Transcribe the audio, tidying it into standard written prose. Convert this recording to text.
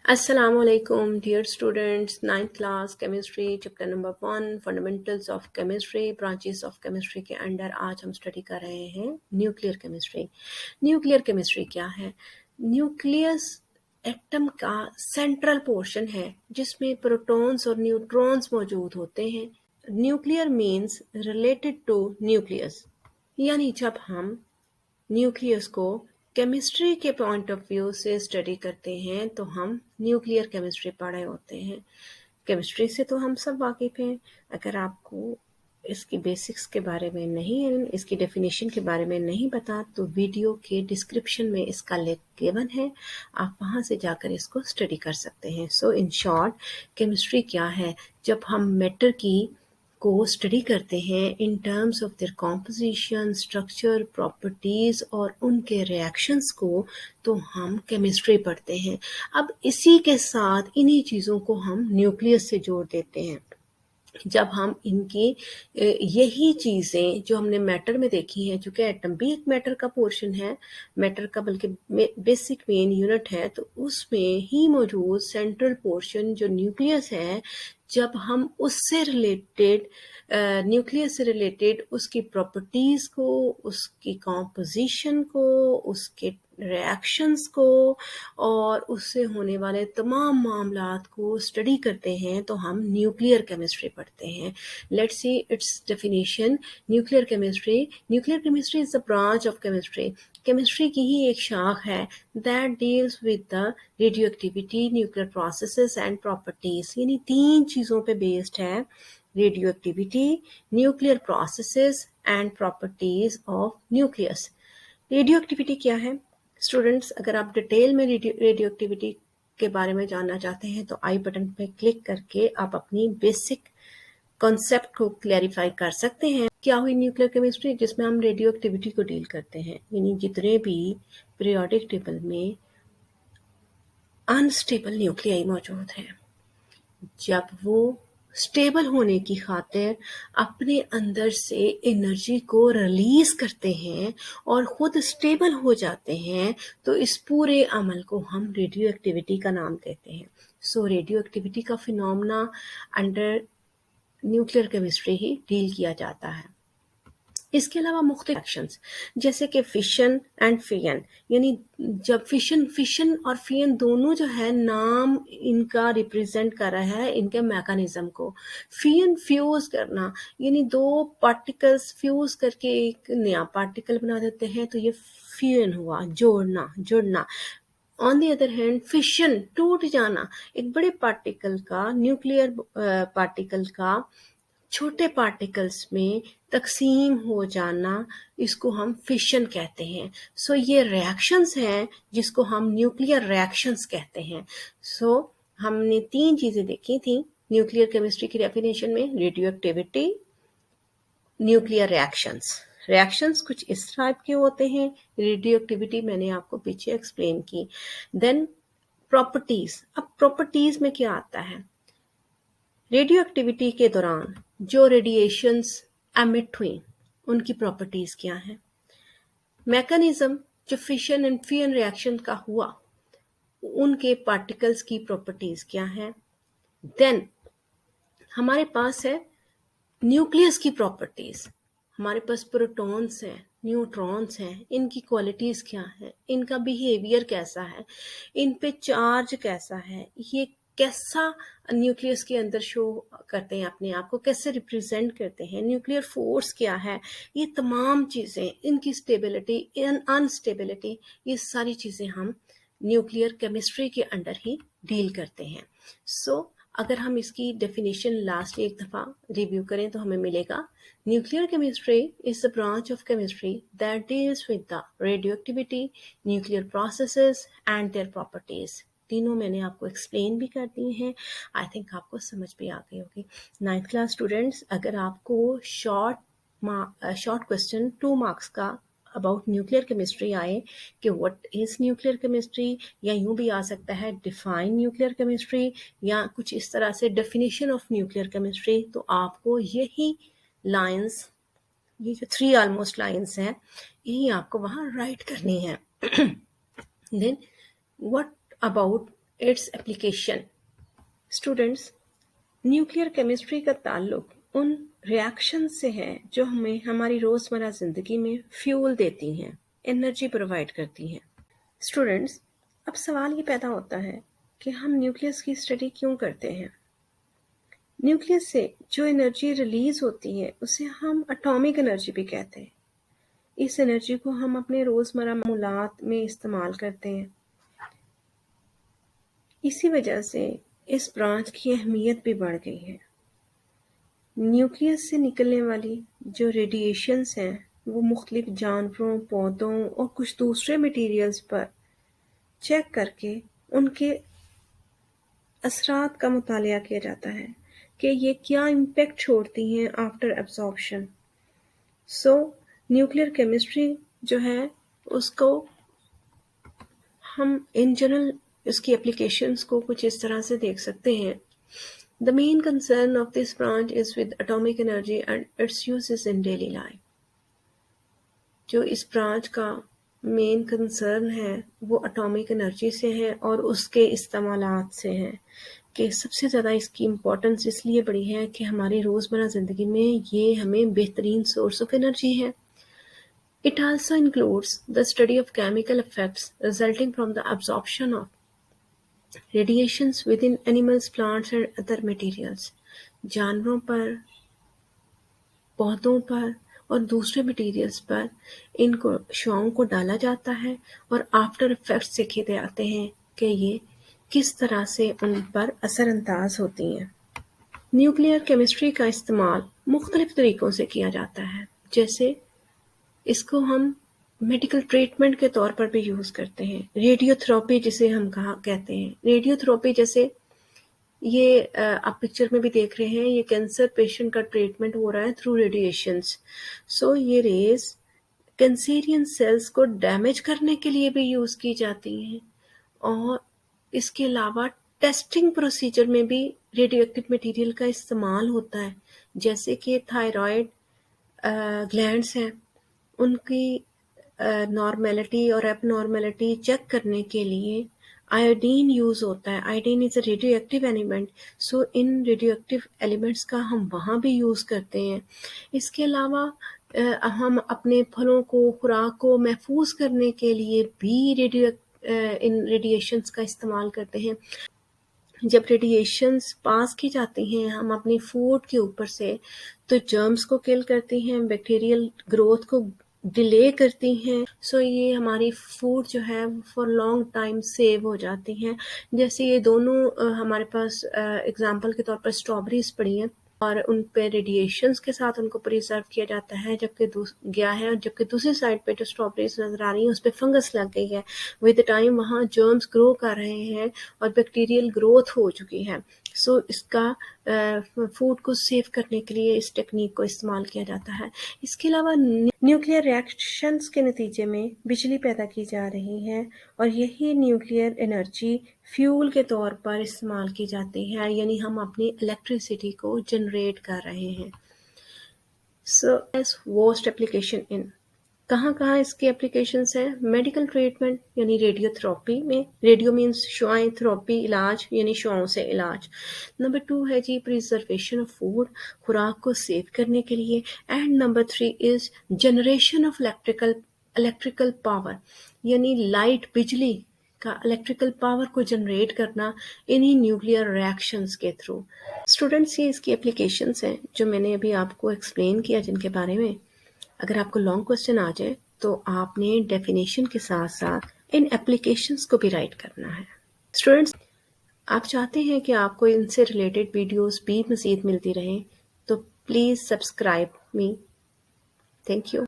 Assalamualaikum, dear students. Ninth class chemistry chapter number 1 fundamentals of chemistry branches of chemistry के under आज हम study कर रहे हैं न्यूक्लियर केमिस्ट्री। न्यूक्लियर केमिस्ट्री क्या है? न्यूक्लियस एटम का सेंट्रल पोर्शन है जिसमें प्रोटॉन्स और न्यूट्रॉन्स मौजूद होते हैं। Nuclear means related to nucleus, यानी जब हम न्यूक्लियस को केमिस्ट्री के पॉइंट ऑफ व्यू से स्टडी करते हैं तो हम न्यूक्लियर केमिस्ट्री पढ़े होते हैं। केमिस्ट्री से तो हम सब वाकिफ हैं। अगर आपको इसकी बेसिक्स के बारे में नहीं, इसकी डेफिनेशन के बारे में नहीं पता तो वीडियो के डिस्क्रिप्शन में इसका लिंक गिवन है, आप वहां से जाकर इसको स्टडी कर सकते हैं। सो इन शॉर्ट, केमिस्ट्री क्या है? जब हम मैटर की को स्टडी करते हैं in terms of their composition, structure, properties और उनके रिएक्शंस को, तो हम केमिस्ट्री पढ़ते हैं। अब इसी के साथ इन्हीं चीज़ों को हम न्यूक्लियस से जोड़ देते हैं। जब हम इनकी यही चीज़ें जो हमने मैटर में देखी हैं, चूँकि एटम भी एक मैटर का पोर्शन है, मैटर का बल्कि बेसिक मेन यूनिट है, तो उसमें ही मौजूद सेंट्रल पोर्शन जो न्यूक्लियस है, जब हम उससे रिलेटेड न्यूक्लियस से रिलेटेड उसकी प्रॉपर्टीज़ को, उसकी कॉम्पोजिशन को, उसके रिएक्शंस को और उससे होने वाले तमाम मामलात को स्टडी करते हैं तो हम न्यूक्लियर केमिस्ट्री पढ़ते हैं। Let's see it's definition. Nuclear chemistry is the branch of chemistry. Chemistry की ही एक शाख है that deals with the radio activity, nuclear processes and properties. यानी 3 चीज़ों पे बेस्ड है: radio activity, nuclear processes and properties of nucleus. Radio activity क्या है? स्टूडेंट्स, अगर आप डिटेल में रेडियो एक्टिविटी के बारे में जानना चाहते हैं तो आई बटन पे क्लिक करके आप अपनी बेसिक कॉन्सेप्ट को क्लैरिफाई कर सकते हैं। क्या हुई न्यूक्लियर केमिस्ट्री? जिसमें हम रेडियो एक्टिविटी को डील करते हैं, यानी जितने भी पीरियोडिक टेबल में अनस्टेबल न्यूक्लियाई मौजूद हैं, जब वो स्टेबल होने की खातिर अपने अंदर से एनर्जी को रिलीज करते हैं और खुद स्टेबल हो जाते हैं, तो इस पूरे अमल को हम रेडियो एक्टिविटी का नाम देते हैं। सो रेडियो एक्टिविटी का फिनोमेना अंडर न्यूक्लियर केमिस्ट्री ही डील किया जाता है। इसके अलावा मुख्तलिफ रिएक्शंस जैसे कि फिशन एंड फियन, यानी जब फिशन और फियन दोनों जो है, नाम इनका रिप्रेजेंट कर रहा है इनके मैकेनिज्म को। फियन फ्यूज करना, यानी 2 पार्टिकल्स फ्यूज करके एक नया पार्टिकल बना देते हैं, तो ये फियन हुआ, जुड़ना। On the other hand fission, टूट जाना, एक बड़े पार्टिकल का, न्यूक्लियर पार्टिकल का छोटे पार्टिकल्स में तकसीम हो जाना, इसको हम फिशन कहते हैं। सो ये रिएक्शंस हैं जिसको हम न्यूक्लियर रिएक्शंस कहते हैं। सो हमने 3 चीज़ें देखी थी न्यूक्लियर केमिस्ट्री की डेफिनेशन में: रेडियो एक्टिविटी, न्यूक्लियर रिएक्शंस कुछ इस टाइप के होते हैं। रेडियो एक्टिविटी मैंने आपको पीछे एक्सप्लेन की। Then properties. अब प्रॉपर्टीज में क्या आता है? रेडियो एक्टिविटी के दौरान जो रेडिएशंस एमिट हुई उनकी प्रॉपर्टीज क्या हैं? मैकेनिज्म जो फिशन एंड फियन रिएक्शन का हुआ, उनके पार्टिकल्स की प्रॉपर्टीज क्या हैं? देन हमारे पास है न्यूक्लियस की प्रॉपर्टीज। हमारे पास प्रोटॉन्स हैं, न्यूट्रॉन्स हैं, इनकी क्वालिटीज क्या है, इनका बिहेवियर कैसा है, इन पे चार्ज कैसा है, ये कैसा न्यूक्लियस के अंदर शो करते हैं, अपने आप को कैसे रिप्रेजेंट करते हैं, न्यूक्लियर फोर्स क्या है, ये तमाम चीज़ें, इनकी स्टेबिलिटी, अनस्टेबिलिटी, ये सारी चीज़ें हम न्यूक्लियर केमिस्ट्री के अंडर ही डील करते हैं। सो अगर हम इसकी डेफिनेशन लास्ट एक दफ़ा रिव्यू करें तो हमें मिलेगा: nuclear chemistry is the branch of chemistry that deals with the radio activity, nuclear processes and their properties. तीनों मैंने आपको एक्सप्लेन भी कर दी हैं। आई थिंक आपको समझ भी आ गई होगी। 9th क्लास स्टूडेंट्स, अगर आपको शॉर्ट क्वेश्चन 2 मार्क्स का अबाउट न्यूक्लियर केमिस्ट्री आए कि व्हाट इज न्यूक्लियर केमिस्ट्री, या यूं भी आ सकता है डिफाइन न्यूक्लियर केमिस्ट्री, या कुछ इस तरह से डेफिनेशन ऑफ न्यूक्लियर केमिस्ट्री, तो आपको यही लाइंस, ये जो 3 ऑलमोस्ट लाइंस हैं, यही आपको वहाँ राइट करनी है। Then what about its application. Students, nuclear chemistry का ताल्लुक उन रिएक्शन से है जो हमें हमारी रोज़मर्रा ज़िंदगी में फ्यूल देती हैं, एनर्जी प्रोवाइड करती हैं। स्टूडेंट्स, अब सवाल ये पैदा होता है कि हम न्यूक्लियस की स्टडी क्यों करते हैं? न्यूक्लियस से जो एनर्जी रिलीज होती है उसे हम एटॉमिक एनर्जी भी कहते हैं। इस एनर्जी को हम अपने रोज़मर्रा मामूलात में इस्तेमाल करते हैं। इसी वजह से इस ब्रांच की अहमियत भी बढ़ गई है। न्यूक्लियस से निकलने वाली जो रेडिएशंस हैं वो मुख्तलिफ जानवरों, पौधों और कुछ दूसरे मटीरियल्स पर चेक करके उनके असरात का मुतालिया किया जाता है कि ये क्या इम्पेक्ट छोड़ती हैं आफ्टर एब्जॉर्प्शन। सो न्यूक्लियर केमिस्ट्री जो है उसको हम इन जनरल उसकी एप्लीकेशंस को कुछ इस तरह से देख सकते हैं। The main concern of this branch is with atomic energy and its uses in daily life. जो इस ब्रांच का मेन कंसर्न है वो एटॉमिक एनर्जी से है और उसके इस्तेमालात से है कि सबसे ज़्यादा इसकी इम्पोर्टेंस इसलिए बड़ी है कि हमारी रोज़मर्रा ज़िंदगी में ये हमें बेहतरीन सोर्स ऑफ एनर्जी है। It also includes the study of chemical effects resulting from the absorption of radiations within animals, plants and other materials. जानवरों पर, पौधों पर और दूसरे मटेरियल्स पर इनको शुआओं को डाला जाता है और आफ्टर इफेक्ट्स देखे जाते हैं कि ये किस तरह से उन पर असरअंदाज होती हैं। न्यूक्लियर केमिस्ट्री का इस्तेमाल मुख्तलिफ तरीक़ों से किया जाता है, जैसे इसको हम मेडिकल ट्रीटमेंट के तौर पर भी यूज़ करते हैं। रेडियोथेरेपी जिसे हम कहते हैं। रेडियोथेरेपी जैसे ये आप पिक्चर में भी देख रहे हैं, ये कैंसर पेशेंट का ट्रीटमेंट हो रहा है थ्रू रेडिएशंस। सो ये रेज कैंसरियन सेल्स को डैमेज करने के लिए भी यूज़ की जाती हैं और इसके अलावा टेस्टिंग प्रोसीजर में भी रेडियोएक्टिव मटेरियल का इस्तेमाल होता है, जैसे कि थायराइड ग्लैंड्स हैं उनकी नॉर्मेलिटी और एबनॉर्मेलिटी चेक करने के लिए आयोडीन यूज़ होता है। Iodine is a radio active element, so in radio active elements का हम वहाँ भी यूज़ करते हैं। इसके अलावा हम अपने फलों को, खुराक को महफूज करने के लिए भी इन रेडिएशंस का इस्तेमाल करते हैं। जब रेडिएशंस पास की जाती हैं हम अपनी फूड के ऊपर से तो जर्म्स को किल करती हैं, बैक्टीरियल ग्रोथ को डिले करती हैं। सो ये हमारी फूड जो है फॉर लॉन्ग टाइम सेव हो जाती हैं। जैसे ये दोनों हमारे पास एग्जांपल के तौर पर स्ट्रॉबेरीज पड़ी हैं और उन पे रेडिएशंस के साथ उनको प्रिजर्व किया जाता है जबकि गया है, और जबकि दूसरी साइड पे जो स्ट्रॉबेरीज नज़र आ रही हैं उस पे फंगस लग गई है। विद टाइम वहाँ जर्म्स ग्रो कर रहे हैं और बैक्टीरियल ग्रोथ हो चुकी है। सो इसका फूड को सेव करने के लिए इस टेक्निक को इस्तेमाल किया जाता है। इसके अलावा न्यूक्लियर रिएक्शंस के नतीजे में बिजली पैदा की जा रही है और यही न्यूक्लियर एनर्जी फ्यूल के तौर पर इस्तेमाल की जाती है, यानी हम अपनी इलेक्ट्रिसिटी को जनरेट कर रहे हैं। सो एज वोस्ट एप्लीकेशन इन कहाँ इसकी एप्लीकेशंस हैं? मेडिकल ट्रीटमेंट यानी रेडियोथेरेपी में, रेडियो मीन्स शुआएं, थेरेपी इलाज यानी शुआओं से इलाज। नंबर 2 है जी प्रिजर्वेशन ऑफ फूड, खुराक को सेव करने के लिए। And number 3 is generation of electrical power यानी लाइट, बिजली का इलेक्ट्रिकल पावर को जनरेट करना इन्हीं न्यूक्लियर रिएक्शंस के थ्रू। स्टूडेंट्स, ये इसकी एप्लीकेशंस हैं जो मैंने अभी आपको एक्सप्लेन किया, जिनके बारे में अगर आपको लॉन्ग क्वेश्चन आ जाए तो आपने डेफिनेशन के साथ साथ इन एप्लीकेशंस को भी राइट करना है। स्टूडेंट्स, आप चाहते हैं कि आपको इनसे रिलेटेड वीडियोस भी मज़ीद मिलती रहें तो please subscribe me. Thank you.